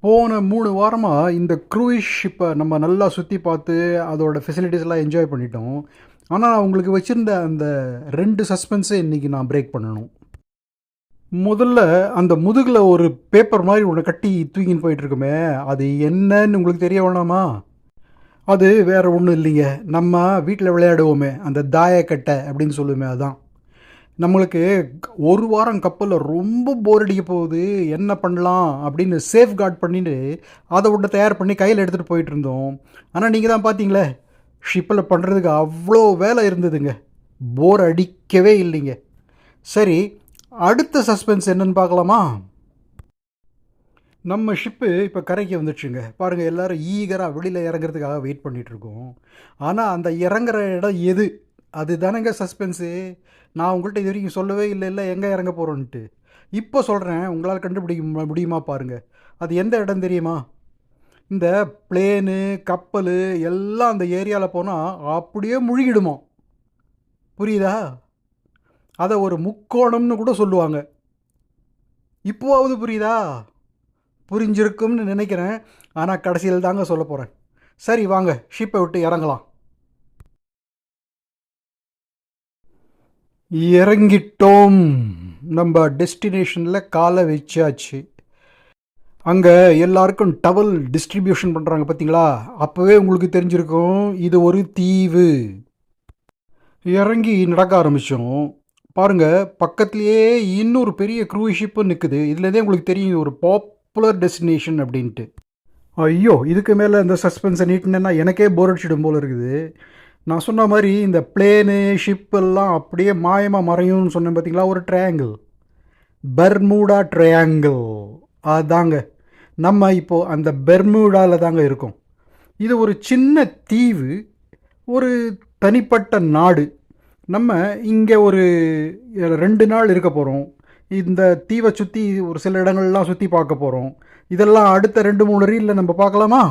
போன 3 வாரமா இந்த க்ரூயிஸ் ஷிப்பை நம்ம நல்லா சுற்றி பார்த்து அதோட ஃபெசிலிட்டிஸ்லாம் என்ஜாய் பண்ணிட்டோம். ஆனால் உங்களுக்கு வச்சுருந்த அந்த 2 சஸ்பென்ஸை இன்றைக்கி நான் பிரேக் பண்ணணும். முதல்ல அந்த முதுகில் ஒரு பேப்பர் மாதிரி ஒன்று கட்டி தூக்கின்னு போயிட்டுருக்குமே, அது என்னன்னு உங்களுக்கு தெரிய வேணாமா? அது வேறு ஒன்றும் இல்லைங்க, நம்ம வீட்டில் விளையாடுவோமே அந்த தாயக்கட்டை அப்படின்னு சொல்லுவோமே, அதான். நம்மளுக்கு ஒரு வாரம் கப்பலில் ரொம்ப போர் அடிக்க போகுது, என்ன பண்ணலாம் அப்படின்னு சேஃப் கார்ட் பண்ணிட்டு அதை விட்டு தயார் பண்ணி கையில் எடுத்துகிட்டு போயிட்டு இருந்தோம். ஆனால் நீங்கள் தான் பார்த்தீங்களே, ஷிப்பில் பண்ணுறதுக்கு அவ்வளோ வேலை இருந்ததுங்க, போர் அடிக்கவே இல்லைங்க. சரி, அடுத்த சஸ்பென்ஸ் என்னன்னு பார்க்கலாமா? நம்ம ஷிப்பு இப்போ கரைக்கு வந்துடுச்சுங்க. பாருங்கள், எல்லோரும் ஈகராக வெளியில் இறங்குறதுக்காக வெயிட் பண்ணிகிட்ருக்கோம். ஆனால் அந்த இறங்குற இடம் எது, அது தானேங்க சஸ்பென்ஸு. நான் உங்கள்கிட்ட இது வரைக்கும் சொல்லவே இல்லை எங்கே இறங்க போகிறோன்ட்டு. இப்போ சொல்கிறேன், உங்களால் கண்டுபிடிக்க முடியுமா பாருங்கள். அது எந்த இடம் தெரியுமா? இந்த பிளேனு கப்பல் எல்லாம் அந்த ஏரியாவில் போனால் அப்படியே முழுகிடுமா. புரியுதா? அதை ஒரு முக்கோணம்னு கூட சொல்லுவாங்க. இப்போவாவது புரியுதா? புரிஞ்சிருக்கும்னு நினைக்கிறேன். ஆனால் கடைசியில் தாங்க சொல்ல போகிறேன். சரி, வாங்க ஷிப்பை விட்டு இறங்கலாம். இறங்கிட்டோம். நம்ம டெஸ்டினேஷனில் காலை வச்சாச்சு. அங்கே எல்லாருக்கும் டவல் டிஸ்ட்ரிபியூஷன் பண்ணுறாங்க பார்த்தீங்களா? அப்போவே உங்களுக்கு தெரிஞ்சிருக்கும் இது ஒரு தீவு. இறங்கி நடக்க ஆரம்பித்தோம். பாருங்கள், பக்கத்துலேயே இன்னொரு பெரிய க்ரூஸ் ஷிப்பு நிற்குது. இதுலேருந்தே உங்களுக்கு தெரியும் ஒரு பாப்புலர் டெஸ்டினேஷன் அப்படின்ட்டு. ஐயோ, இதுக்கு மேலே இந்த சஸ்பென்ஸை நீட்டினேன்னா எனக்கே போர் அடிச்சிடும் போல் இருக்குது. நான் சொன்ன மாதிரி இந்த பிளேனு ஷிப்பெல்லாம் அப்படியே மாயமாக மறையும்னு சொன்னேன் பார்த்தீங்களா? ஒரு ட்ரையாங்கிள், பெர்முடா ட்ரையாங்கிள், அதாங்க. நம்ம இப்போது அந்த பெர்முடாவில் தாங்க இருக்கோம். இது ஒரு சின்ன தீவு, ஒரு தனிப்பட்ட நாடு. நம்ம இங்கே ஒரு 2 நாள் இருக்க போகிறோம். இந்த தீவை சுற்றி ஒரு சில இடங்கள்லாம் சுற்றி பார்க்க போகிறோம். இதெல்லாம் அடுத்த 2-3 ரீலில் நம்ம பார்க்கலாமா?